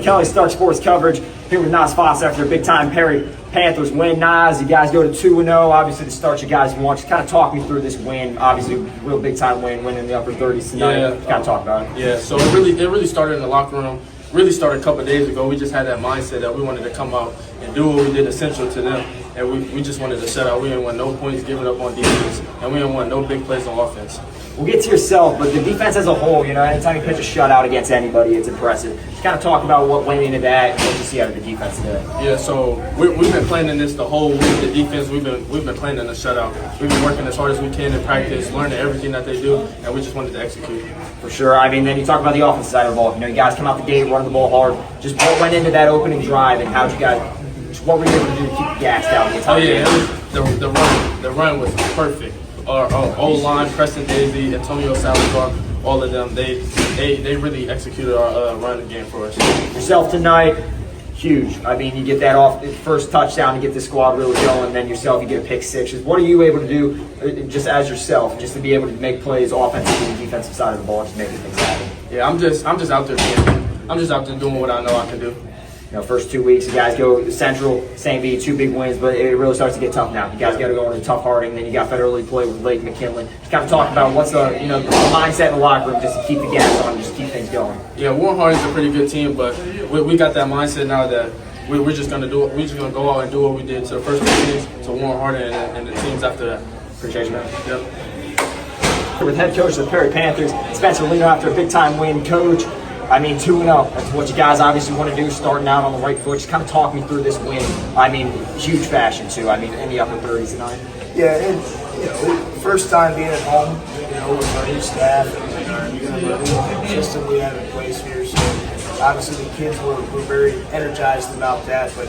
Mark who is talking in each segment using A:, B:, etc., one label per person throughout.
A: Kelly, Stark Sports Coverage, here with Nas Foss after a big-time Panthers win. Nas, you guys go to 2-0. Obviously, the start you guys want. Just kind of talk me through this win. Obviously, real big-time win, winning the upper 30s tonight.
B: Yeah.
A: Kind of talk about it.
B: Yeah, so it really started in the locker room. Really started a couple of days ago. We just had that mindset that we wanted to come out and do what we did essential to them. And we just wanted to shut out. We didn't want no points given up on defense. And we didn't want no big plays on offense.
A: We'll get to yourself, but the defense as a whole, anytime you pitch a shutout against anybody, it's impressive. Just kind of talk about what went into that and what you see out of the defense today.
B: Yeah, so we've been planning this the whole week. The defense, we've been planning a shutout. We've been working as hard as we can in practice, learning everything that they do, and we just wanted to execute.
A: For sure. I mean, then you talk about the offensive side of the ball. You guys come out the gate, running the ball hard. Just what went into that opening drive, and how'd you guys? What were you able to do to keep the gas down the entire game?
B: The run was perfect. Our O-line, Preston Daisy, Antonio Salazar, all of them, they really executed our run game for us.
A: Yourself tonight, huge. I mean, you get that off first touchdown to get the squad really going, then yourself, you get a pick six. What are you able to do just as yourself, just to be able to make plays offensively and defensive side of the ball, just making things happen?
B: Yeah, I'm just out there doing what I know I can do.
A: First 2 weeks, you guys go Central, St. V, 2 big wins, but it really starts to get tough now. You guys got to go into tough Harding, then you got federally play with Lake McKinley. Just kind of talk about what's the mindset in the locker room just to keep the gas on, just keep things going.
B: Yeah, Warren Harding's a pretty good team, but we got that mindset now that we're just gonna do it. We're just gonna go out and do what we did to the first 2 teams, to Warren Harding and the teams after that.
A: Appreciate you, man.
B: Yep.
A: With head coach of the Perry Panthers, Spencer Leno, after a big-time win, coach. I mean, 2-0. That's what you guys obviously want to do, starting out on the right foot. Just kind of talk me through this win. I mean, huge fashion, too. I mean, in the upper 30s tonight.
C: Yeah, and, first time being at home, with our new staff and our system we have in place here. So, obviously, the kids were very energized about that. But,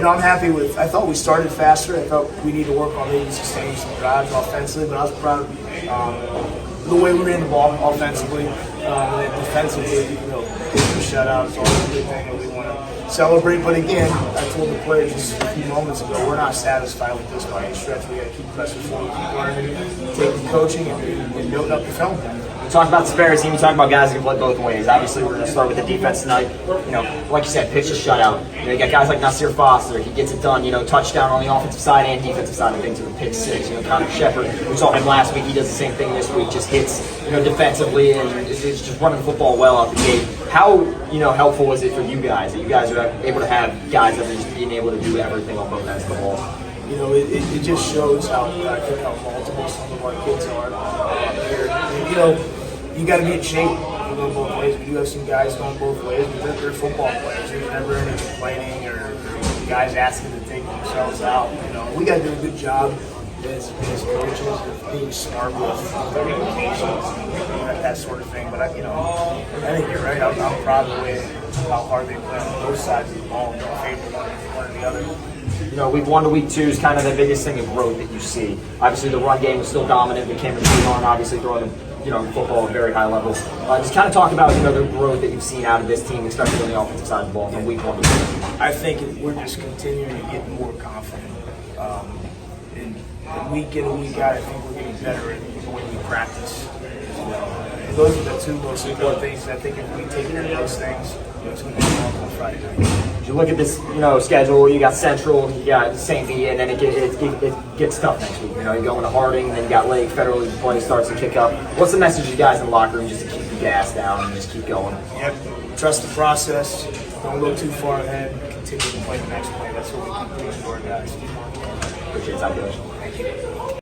C: I'm happy with, I thought we started faster. I thought we need to work on maybe sustaining some drives offensively, but I was proud of the way we ran the ball offensively. And then defensively, the shutout is always a good thing that we want to celebrate. But again, I told the players just a few moments ago, we're not satisfied with this by any stretch. We got to keep pressing forward, keep learning, take the coaching, and build up the film.
A: We talked about the Sparrows team. We talked about guys who can play both ways. Obviously, we're going to start with the defense tonight. Like you said, pitch a shutout. You got guys like Nasir Foster. He gets it done. Touchdown on the offensive side and defensive side of things with a pick six. Connor Shepard, we saw him last week. He does the same thing this week. Just hits, defensively and it's just running the football well out the gate. How, helpful is it for you guys that you guys are able to have guys that are just being able to do everything on both ends of the ball?
C: It just shows how multiple some of our kids are here. And, you got to be in shape. You go both ways. We do have some guys going both ways, but they're football players. There's never any complaining or guys asking to take themselves out. We got to do a good job as coaches of being smart with communications and that sort of thing. But I think you're right. I'm proud of the way how hard they play on both sides of the ball and don't favor one or the other.
A: Week 1 to week 2 is kind of the biggest thing of growth that you see. Obviously, the run game is still dominant. The Cameron Seahorn obviously throwing football at very high levels. Just kind of talk about the growth that you've seen out of this team, especially on the offensive side of the ball from week 1 to 2.
C: I think we're just continuing to get more confident. And week in and week out, I think we're getting better at the way we practice. And those are the 2 most important things. I think if we take care of those things, it's going to be on Friday night.
A: As you look at this, schedule, you got Central, you got St. V, and then it gets tough next week. You're going to Harding, then you got Lake, federally play starts to kick up. What's the message you guys in the locker room just to keep the gas down and just keep going?
C: Yep. Trust the process. Don't go too far ahead. Continue to play the next play. That's what we keep doing to our guys.
A: Appreciate it. Thank you.